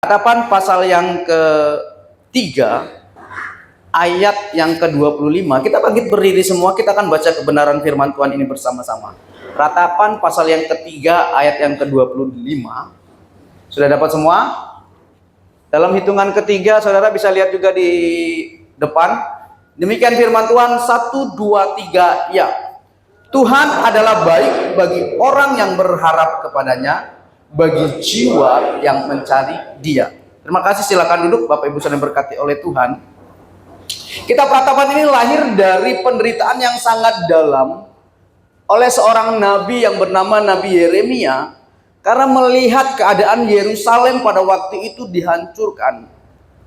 Ratapan pasal yang ketiga, ayat yang ke-25. Kita bangkit berdiri semua, kita akan baca kebenaran firman Tuhan ini bersama-sama. Ratapan pasal yang ketiga, ayat yang ke-25. Sudah dapat semua? Dalam hitungan ketiga, saudara bisa lihat juga di depan. Demikian firman Tuhan, 1, 2, 3, ya. Tuhan adalah baik bagi orang yang berharap kepadanya, bagi jiwa yang mencari Dia. Terima kasih, silakan duduk Bapak Ibu saudara berkati oleh Tuhan. Kitab Ratapan ini lahir dari penderitaan yang sangat dalam oleh seorang nabi yang bernama Nabi Yeremia, karena melihat keadaan Yerusalem pada waktu itu dihancurkan.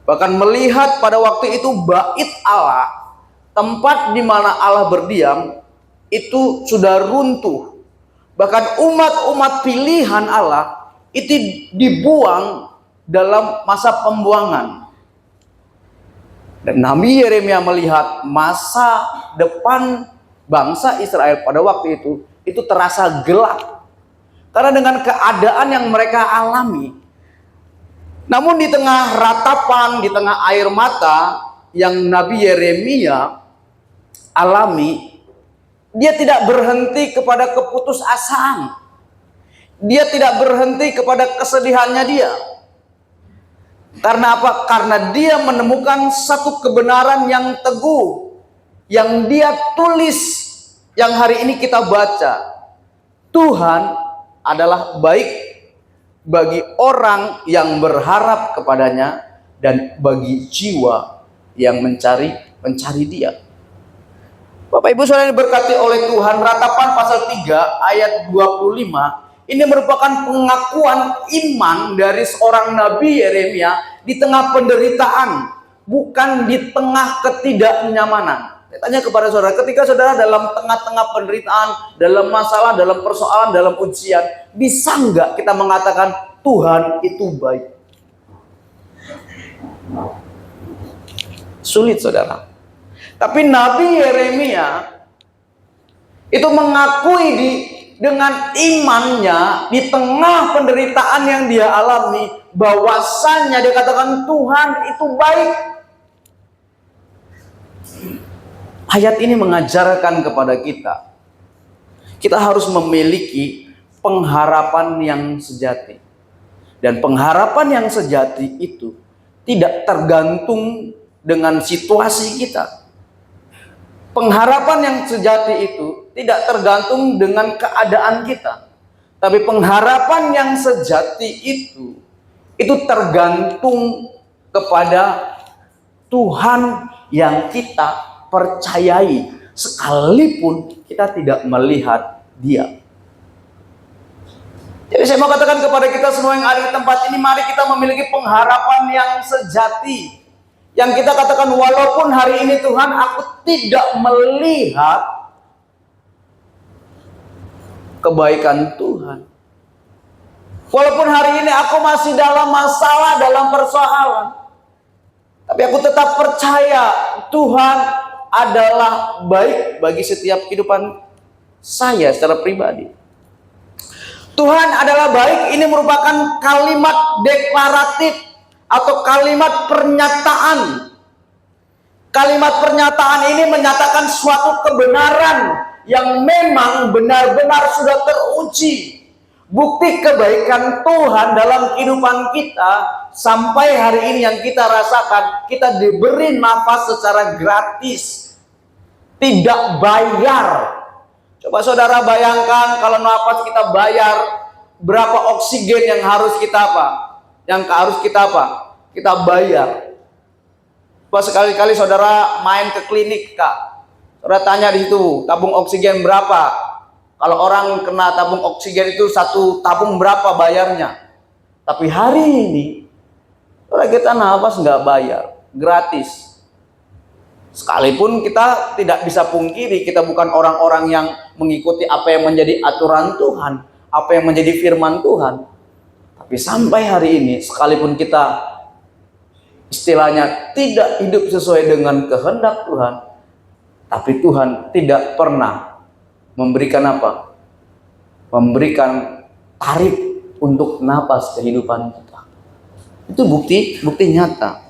Bahkan melihat pada waktu itu bait Allah, tempat di mana Allah berdiam, itu sudah runtuh. Bahkan umat-umat pilihan Allah itu dibuang dalam masa pembuangan. Dan Nabi Yeremia melihat masa depan bangsa Israel pada waktu itu terasa gelap. Karena dengan keadaan yang mereka alami. Namun di tengah ratapan, di tengah air mata yang Nabi Yeremia alami, dia tidak berhenti kepada keputusasaan. Dia tidak berhenti kepada kesedihannya dia. Karena apa? Karena dia menemukan satu kebenaran yang teguh, yang dia tulis, yang hari ini kita baca. Tuhan adalah baik bagi orang yang berharap kepadanya dan bagi jiwa yang mencari Dia. Bapak Ibu saudara diberkati oleh Tuhan, Ratapan pasal 3 ayat 25 ini merupakan pengakuan iman dari seorang Nabi Yeremia di tengah penderitaan, bukan di tengah ketidaknyamanan. Saya tanya kepada saudara, ketika saudara dalam tengah-tengah penderitaan, dalam masalah, dalam persoalan, dalam ujian, bisa nggak kita mengatakan Tuhan itu baik? Sulit saudara. Tapi Nabi Yeremia itu mengakui dengan imannya di tengah penderitaan yang dia alami, bahwasannya dia katakan Tuhan itu baik. Ayat ini mengajarkan kepada kita harus memiliki pengharapan yang sejati. Dan pengharapan yang sejati itu tidak tergantung dengan situasi kita. Pengharapan yang sejati itu tidak tergantung dengan keadaan kita. Tapi pengharapan yang sejati itu tergantung kepada Tuhan yang kita percayai, sekalipun kita tidak melihat Dia. Jadi saya mau katakan kepada kita semua yang ada di tempat ini, mari kita memiliki pengharapan yang sejati. Yang kita katakan, walaupun hari ini Tuhan aku tidak melihat kebaikan Tuhan. Walaupun hari ini aku masih dalam masalah, dalam persoalan. Tapi aku tetap percaya Tuhan adalah baik bagi setiap kehidupan saya secara pribadi. Tuhan adalah baik, ini merupakan kalimat deklaratif atau kalimat pernyataan. Kalimat pernyataan ini menyatakan suatu kebenaran yang memang benar-benar sudah teruji. Bukti kebaikan Tuhan dalam kehidupan kita sampai hari ini yang kita rasakan, kita diberi nafas secara gratis, tidak bayar. Coba saudara bayangkan kalau nafas kita bayar, berapa oksigen yang harus kita kita bayar. Pas sekali-kali saudara main ke klinik, Kak, saudara tanya di situ, tabung oksigen berapa? Kalau orang kena tabung oksigen itu satu tabung berapa bayarnya? Tapi hari ini saudara, kita nafas nggak bayar, gratis. Sekalipun kita tidak bisa pungkiri, kita bukan orang-orang yang mengikuti apa yang menjadi aturan Tuhan, apa yang menjadi firman Tuhan. Tapi sampai hari ini, sekalipun kita istilahnya tidak hidup sesuai dengan kehendak Tuhan, tapi Tuhan tidak pernah memberikan apa? Memberikan tarif untuk napas kehidupan kita. Itu bukti nyata.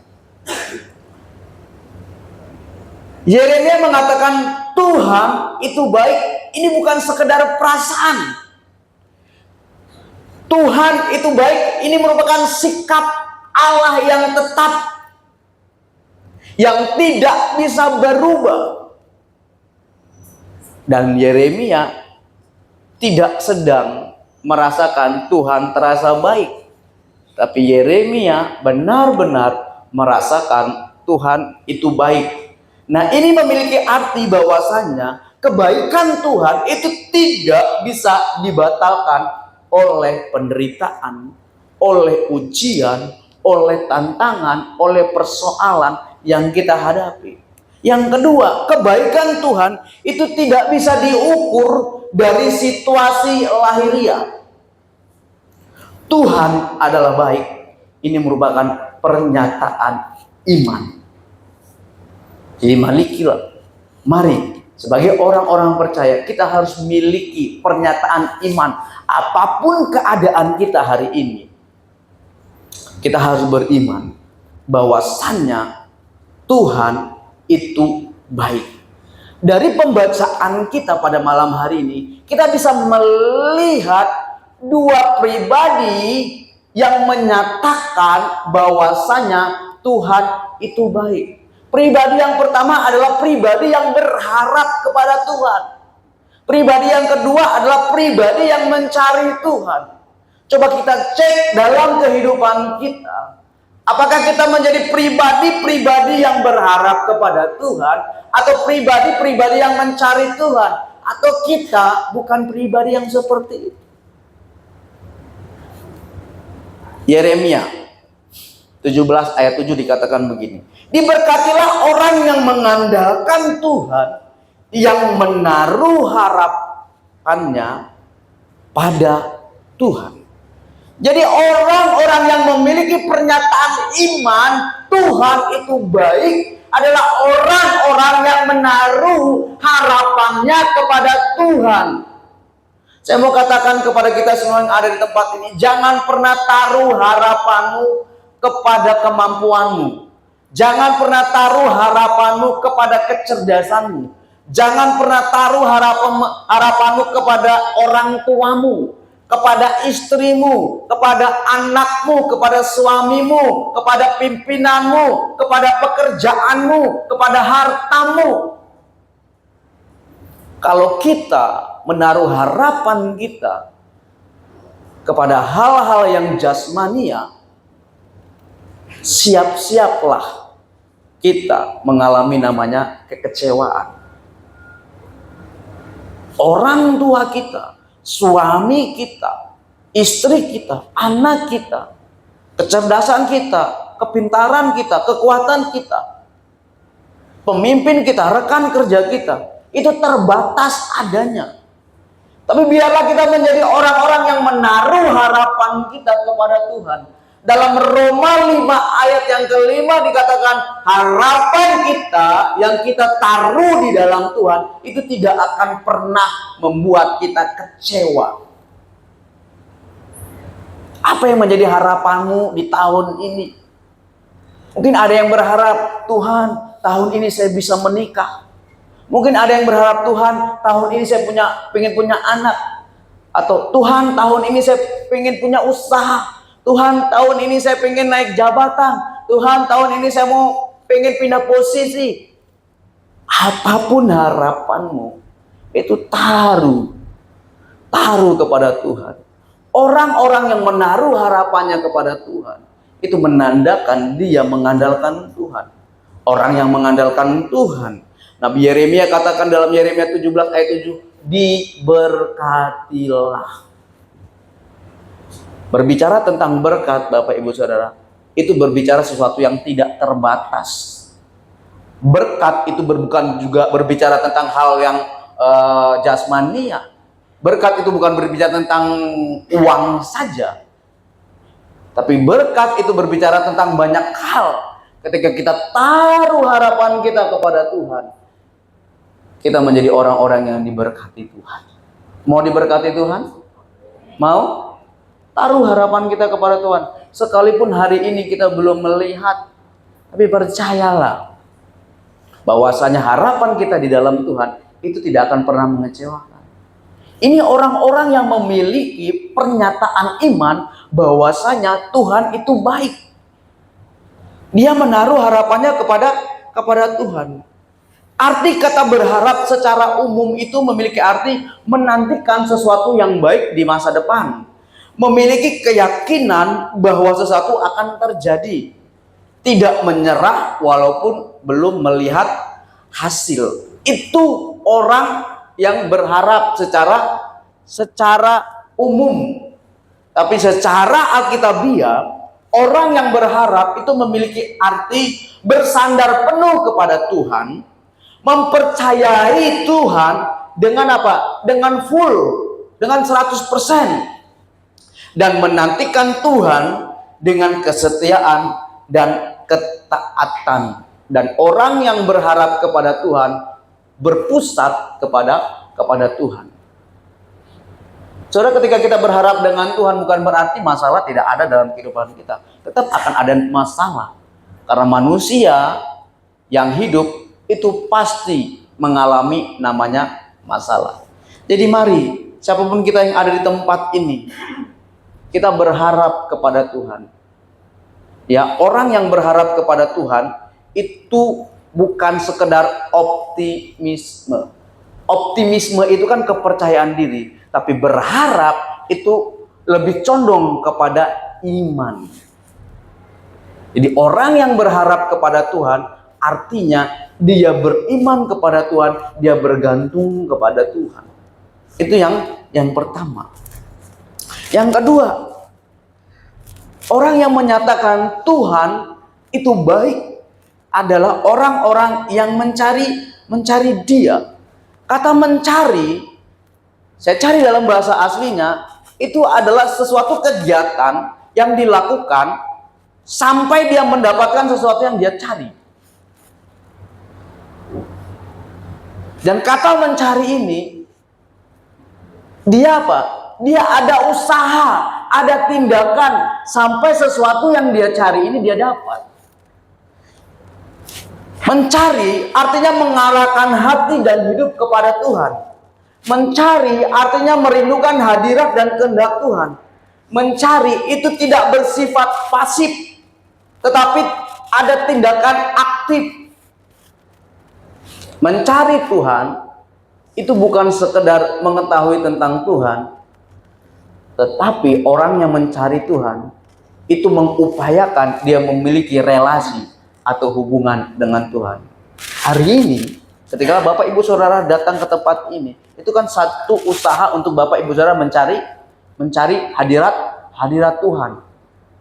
Yeremia mengatakan Tuhan itu baik. Ini bukan sekedar perasaan. Tuhan itu baik. Ini merupakan sikap Allah yang tetap, yang tidak bisa berubah. Dan Yeremia tidak sedang merasakan Tuhan terasa baik. Tapi Yeremia benar-benar merasakan Tuhan itu baik. Nah, ini memiliki arti bahwasanya kebaikan Tuhan itu tidak bisa dibatalkan oleh penderitaan, oleh ujian, oleh tantangan, oleh persoalan yang kita hadapi. Yang kedua, kebaikan Tuhan itu tidak bisa diukur dari situasi lahiriah. Tuhan adalah baik. Ini merupakan pernyataan iman. Jadi mari sebagai orang-orang percaya kita harus memiliki pernyataan iman. Apapun keadaan kita hari ini, kita harus beriman bahwasannya Tuhan itu baik. Dari pembacaan kita pada malam hari ini, kita bisa melihat dua pribadi yang menyatakan bahwasanya Tuhan itu baik. Pribadi yang pertama adalah pribadi yang berharap kepada Tuhan. Pribadi yang kedua adalah pribadi yang mencari Tuhan. Coba kita cek dalam kehidupan kita. Apakah kita menjadi pribadi-pribadi yang berharap kepada Tuhan, atau pribadi-pribadi yang mencari Tuhan, atau kita bukan pribadi yang seperti itu? Yeremia 17 ayat 7 dikatakan begini. Diberkatilah orang yang mengandalkan Tuhan, yang menaruh harapannya pada Tuhan. Jadi orang-orang yang memiliki pernyataan iman Tuhan itu baik adalah orang-orang yang menaruh harapannya kepada Tuhan. Saya mau katakan kepada kita semua yang ada di tempat ini, jangan pernah taruh harapanmu kepada kemampuanmu. Jangan pernah taruh harapanmu kepada kecerdasanmu. Jangan pernah taruh harapanmu kepada orang tuamu, kepada istrimu, kepada anakmu, kepada suamimu, kepada pimpinanmu, kepada pekerjaanmu, kepada hartamu. Kalau kita menaruh harapan kita kepada hal-hal yang jasmania, siap-siaplah kita mengalami namanya kekecewaan. Orang tua kita, suami kita, istri kita, anak kita, kecerdasan kita, kepintaran kita, kekuatan kita, pemimpin kita, rekan kerja kita, itu terbatas adanya. Tapi biarlah kita menjadi orang-orang yang menaruh harapan kita kepada Tuhan. Dalam Roma 5 ayat yang kelima dikatakan harapan kita yang kita taruh di dalam Tuhan itu tidak akan pernah membuat kita kecewa. Apa yang menjadi harapanmu di tahun ini? Mungkin ada yang berharap, Tuhan, tahun ini saya bisa menikah. Mungkin ada yang berharap, Tuhan, tahun ini saya pengen punya anak. Atau Tuhan, tahun ini saya pengen punya usaha. Tuhan, tahun ini saya pengen naik jabatan. Tuhan, tahun ini saya mau pengen pindah posisi. Apapun harapanmu, itu taruh kepada Tuhan. Orang-orang yang menaruh harapannya kepada Tuhan, itu menandakan dia mengandalkan Tuhan. Orang yang mengandalkan Tuhan, Nabi Yeremia katakan dalam Yeremia 17 ayat 7, diberkatilah. Berbicara tentang berkat, Bapak Ibu Saudara, itu berbicara sesuatu yang tidak terbatas. Berkat itu bukan juga berbicara tentang hal yang jasmania. Berkat itu bukan berbicara tentang uang saja. Tapi berkat itu berbicara tentang banyak hal. Ketika kita taruh harapan kita kepada Tuhan, kita menjadi orang-orang yang diberkati Tuhan. Mau diberkati Tuhan? Mau? Taruh harapan kita kepada Tuhan. sekalipun hari ini kita belum melihat, tapi percayalah bahwasanya harapan kita di dalam Tuhan itu tidak akan pernah mengecewakan. Ini orang-orang yang memiliki pernyataan iman bahwasanya Tuhan itu baik. Dia menaruh harapannya kepada Tuhan. Arti kata berharap secara umum itu memiliki arti menantikan sesuatu yang baik di masa depan. Memiliki keyakinan bahwa sesuatu akan terjadi. Tidak menyerah walaupun belum melihat hasil. Itu orang yang berharap secara umum. Tapi secara alkitabiah, orang yang berharap itu memiliki arti bersandar penuh kepada Tuhan, mempercayai Tuhan dengan apa? Dengan full, dengan 100%, dan menantikan Tuhan dengan kesetiaan dan ketaatan. Dan orang yang berharap kepada Tuhan berpusat kepada Tuhan. Saudara, ketika kita berharap dengan Tuhan bukan berarti masalah tidak ada dalam kehidupan kita. Tetap akan ada masalah. Karena manusia yang hidup itu pasti mengalami namanya masalah. Jadi mari, siapapun kita yang ada di tempat ini, kita berharap kepada Tuhan. Ya, orang yang berharap kepada Tuhan itu bukan sekedar optimisme. Optimisme itu kan kepercayaan diri, tapi berharap itu lebih condong kepada iman. Jadi orang yang berharap kepada Tuhan artinya dia beriman kepada Tuhan, dia bergantung kepada Tuhan. Itu yang pertama. Yang kedua, orang yang menyatakan Tuhan itu baik adalah orang-orang yang mencari Dia. Kata mencari, saya cari dalam bahasa aslinya, itu adalah sesuatu kegiatan yang dilakukan sampai dia mendapatkan sesuatu yang dia cari. Dan kata mencari ini, dia apa? Dia ada usaha, ada tindakan sampai sesuatu yang dia cari ini dia dapat. Mencari artinya mengarahkan hati dan hidup kepada Tuhan. Mencari artinya merindukan hadirat dan kehendak Tuhan. Mencari itu tidak bersifat pasif, tetapi ada tindakan aktif. Mencari Tuhan itu bukan sekedar mengetahui tentang Tuhan, tetapi orang yang mencari Tuhan itu mengupayakan dia memiliki relasi atau hubungan dengan Tuhan. Hari ini ketika Bapak Ibu Saudara datang ke tempat ini, itu kan satu usaha untuk Bapak Ibu Saudara mencari hadirat Tuhan,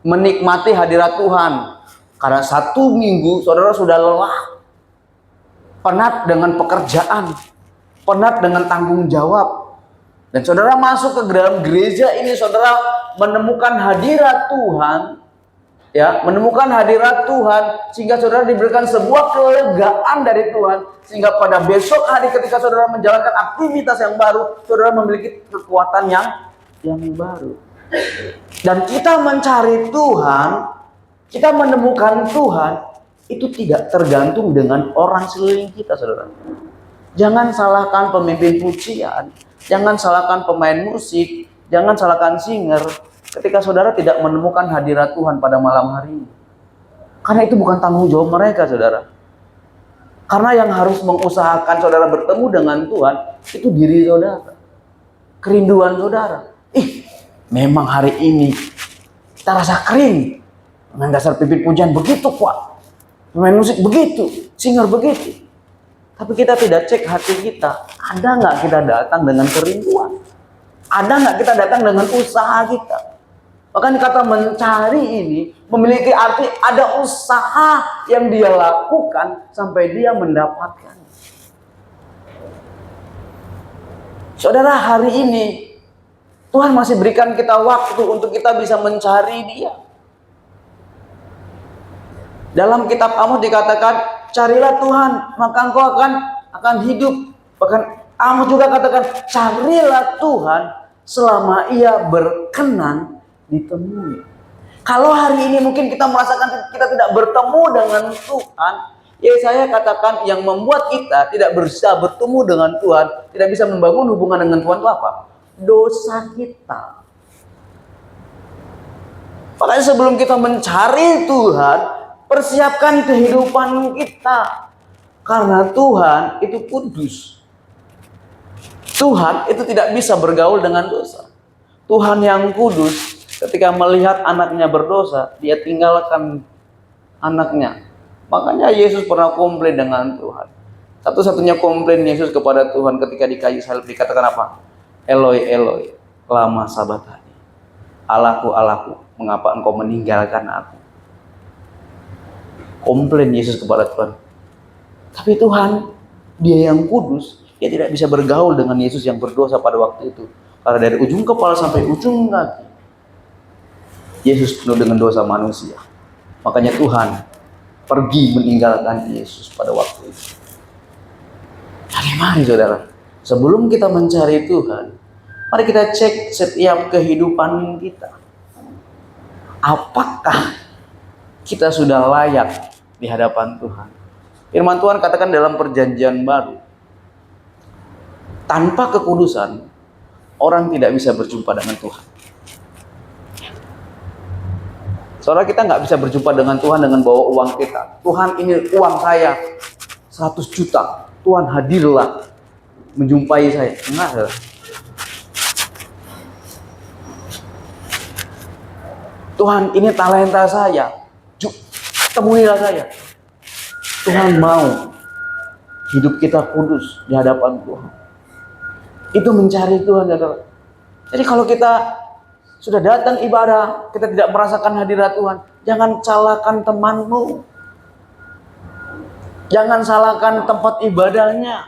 menikmati hadirat Tuhan. Karena 1 minggu saudara sudah lelah, penat dengan pekerjaan, penat dengan tanggung jawab, dan saudara masuk ke dalam gereja ini, saudara menemukan hadirat Tuhan, ya, menemukan hadirat Tuhan, sehingga saudara diberikan sebuah kelegaan dari Tuhan, sehingga pada besok hari ketika saudara menjalankan aktivitas yang baru, saudara memiliki kekuatan yang baru. Dan kita mencari Tuhan, kita menemukan Tuhan, itu tidak tergantung dengan orang sekeliling kita, saudara. Jangan salahkan pemimpin pujian, jangan salahkan pemain musik, jangan salahkan singer, ketika saudara tidak menemukan hadirat Tuhan pada malam hari ini. Karena itu bukan tanggung jawab mereka, saudara. Karena yang harus mengusahakan saudara bertemu dengan Tuhan, itu diri saudara. Kerinduan saudara. Memang hari ini kita rasa kering. Dengan dasar pimpin pujian begitu kuat. Pemain musik begitu, singer begitu. Tapi kita tidak cek hati kita. Ada nggak kita datang dengan kerinduan? Ada nggak kita datang dengan usaha kita? Bahkan kata mencari ini memiliki arti ada usaha yang dia lakukan sampai dia mendapatkan. Saudara, hari ini Tuhan masih berikan kita waktu untuk kita bisa mencari Dia. Dalam kitab Amos dikatakan, carilah Tuhan, maka engkau akan hidup. Bahkan Amos juga katakan, carilah Tuhan selama Ia berkenan ditemui. Kalau hari ini mungkin kita merasakan kita tidak bertemu dengan Tuhan, ya saya katakan yang membuat kita tidak bisa bertemu dengan Tuhan, tidak bisa membangun hubungan dengan Tuhan itu apa? Dosa kita. Makanya sebelum kita mencari Tuhan, persiapkan kehidupan kita. Karena Tuhan itu kudus. Tuhan itu tidak bisa bergaul dengan dosa. Tuhan yang kudus, ketika melihat anaknya berdosa, dia tinggalkan anaknya. Makanya Yesus pernah komplain dengan Tuhan. Satu-satunya komplain Yesus kepada Tuhan ketika di kayu salib dikatakan apa? Eloi, Eloi, lama sabatani. Allahku, Allahku, mengapa engkau meninggalkan aku? Komplain Yesus kepada Tuhan. Tapi Tuhan, dia yang kudus, dia tidak bisa bergaul dengan Yesus yang berdosa pada waktu itu. Karena dari ujung kepala sampai ujung kaki, Yesus penuh dengan dosa manusia. Makanya Tuhan pergi meninggalkan Yesus pada waktu itu. Bagaimana saudara? Sebelum kita mencari Tuhan, mari kita cek setiap kehidupan kita. Apakah kita sudah layak di hadapan Tuhan? Firman Tuhan katakan dalam perjanjian baru, tanpa kekudusan, orang tidak bisa berjumpa dengan Tuhan. Saudara, kita nggak bisa berjumpa dengan Tuhan dengan bawa uang kita. Tuhan, ini uang saya 100 juta. Tuhan hadirlah menjumpai saya. Enggak. Tuhan, ini talenta saya. Temuilah saya. Tuhan mau hidup kita kudus di hadapan Tuhan. Itu mencari Tuhan, saudara. Jadi kalau kita sudah datang ibadah, kita tidak merasakan hadirat Tuhan, jangan salahkan temanmu. Jangan salahkan tempat ibadahnya.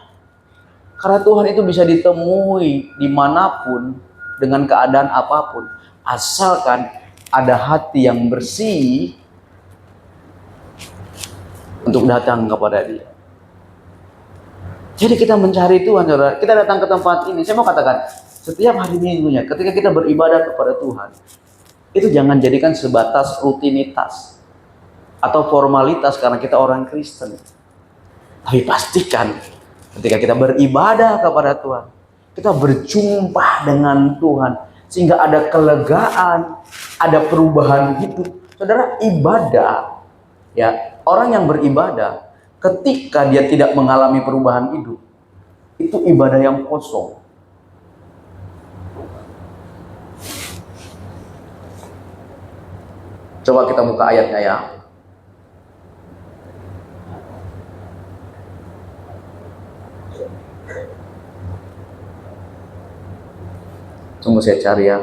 Karena Tuhan itu bisa ditemui dimanapun, dengan keadaan apapun. Asalkan ada hati yang bersih untuk datang kepada Dia. Jadi kita mencari Tuhan, saudara. Kita datang ke tempat ini. Saya mau katakan, setiap hari minggunya, ketika kita beribadah kepada Tuhan, itu jangan jadikan sebatas rutinitas atau formalitas karena kita orang Kristen. Tapi pastikan, ketika kita beribadah kepada Tuhan, kita berjumpa dengan Tuhan, sehingga ada kelegaan, ada perubahan hidup. Saudara, ibadah, ya, orang yang beribadah, ketika dia tidak mengalami perubahan hidup, itu ibadah yang kosong. Coba kita buka ayatnya ya. Tunggu saya cari ya.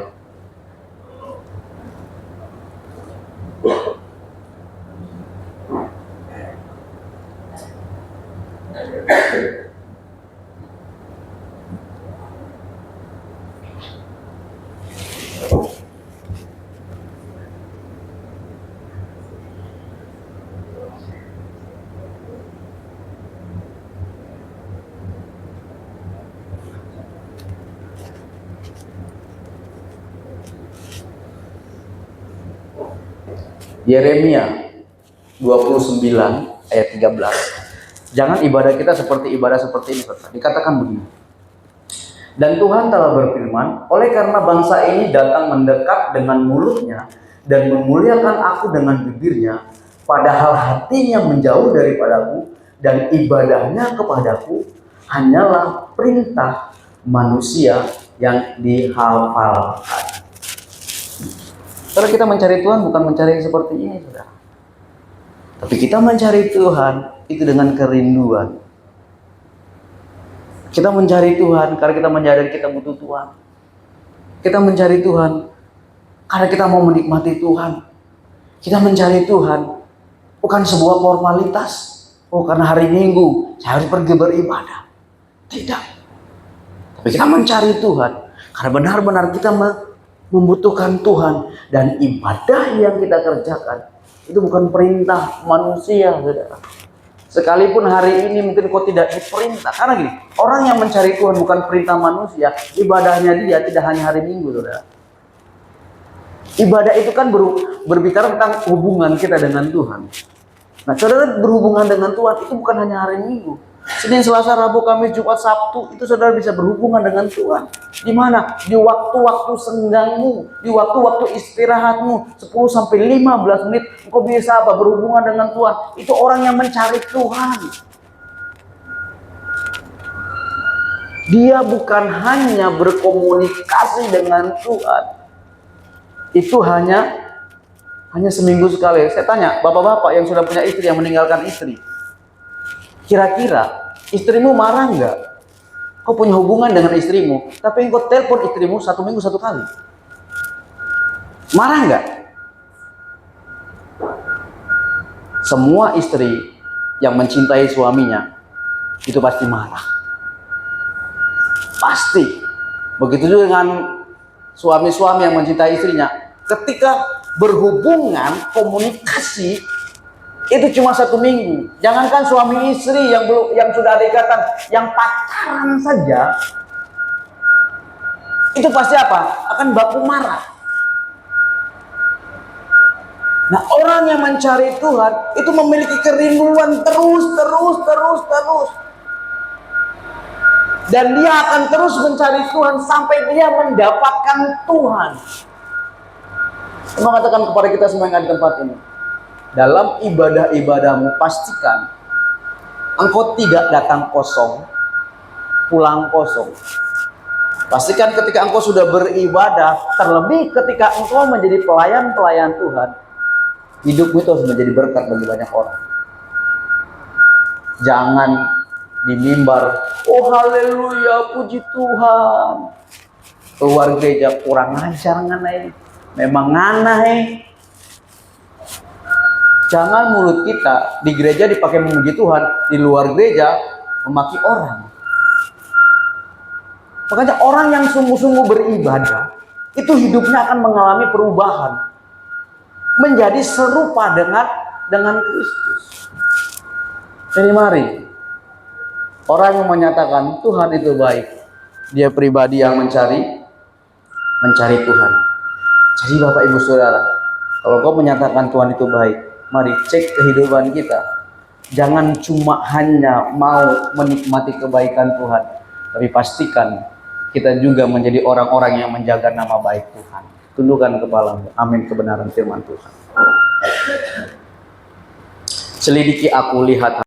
Yeremia 29 ayat 13. Jangan ibadah kita seperti ibadah seperti ini, saudara. Dikatakan begini. Dan Tuhan telah berfirman, oleh karena bangsa ini datang mendekat dengan mulutnya dan memuliakan aku dengan bibirnya, padahal hatinya menjauh daripadaku dan ibadahnya kepadaku hanyalah perintah manusia yang dihafalkan. Kalau kita mencari Tuhan bukan mencari seperti ini, saudara. Tapi kita mencari Tuhan itu dengan kerinduan. Kita mencari Tuhan karena kita menyadari kita butuh Tuhan. Kita mencari Tuhan karena kita mau menikmati Tuhan. Kita mencari Tuhan bukan sebuah formalitas. Oh, karena hari Minggu saya harus pergi beribadah. Tidak. Tapi kita mencari Tuhan karena benar-benar kita membutuhkan Tuhan, dan ibadah yang kita kerjakan itu bukan perintah manusia, saudara. Sekalipun hari ini mungkin kau tidak diperintah, karena gini, orang yang mencari Tuhan bukan perintah manusia, ibadahnya dia tidak hanya hari Minggu, saudara. Ibadah itu kan berbicara tentang hubungan kita dengan Tuhan. Nah, saudara, berhubungan dengan Tuhan itu bukan hanya hari Minggu. Senin, Selasa, Rabu, Kamis, Jumat, Sabtu, itu saudara bisa berhubungan dengan Tuhan. Di mana? Di waktu-waktu senggangmu, di waktu-waktu istirahatmu, 10 sampai 15 menit, engkau bisa apa? Berhubungan dengan Tuhan. Itu orang yang mencari Tuhan. Dia bukan hanya berkomunikasi dengan Tuhan. Itu hanya seminggu sekali. Saya tanya, bapak-bapak yang sudah punya istri, yang meninggalkan istri, kira-kira istrimu marah nggak? Kau punya hubungan dengan istrimu, tapi engkau telepon istrimu 1 minggu 1 kali. Marah nggak? Semua istri yang mencintai suaminya itu pasti marah. Pasti. Begitu juga dengan suami-suami yang mencintai istrinya. Ketika berhubungan, komunikasi, itu cuma 1 minggu. Jangankan suami istri yang sudah ada ikatan, yang pacaran saja, itu pasti apa? Akan baku marah. Nah, orang yang mencari Tuhan itu memiliki kerinduan terus. Dan dia akan terus mencari Tuhan sampai dia mendapatkan Tuhan. Saya mengatakan kepada kita semua yang ada di tempat ini, dalam ibadah-ibadahmu pastikan engkau tidak datang kosong, pulang kosong. Pastikan ketika engkau sudah beribadah, terlebih ketika engkau menjadi pelayan-pelayan Tuhan, hidupmu itu harus menjadi berkat bagi banyak orang. Jangan di mimbar, oh haleluya, puji Tuhan, keluar gereja kurang ajar nganai, memang nganai. Jangan mulut kita di gereja dipakai memuji Tuhan, di luar gereja memaki orang. Makanya orang yang sungguh-sungguh beribadah, itu hidupnya akan mengalami perubahan, menjadi serupa dengan Kristus. Jadi mari, orang yang menyatakan Tuhan itu baik, dia pribadi yang mencari Tuhan. Jadi Bapak Ibu Saudara, kalau kau menyatakan Tuhan itu baik, mari cek kehidupan kita. Jangan cuma hanya mau menikmati kebaikan Tuhan, tapi pastikan kita juga menjadi orang-orang yang menjaga nama baik Tuhan. Tundukkan kepalamu. Amin. Kebenaran firman Tuhan. Selidiki aku, lihat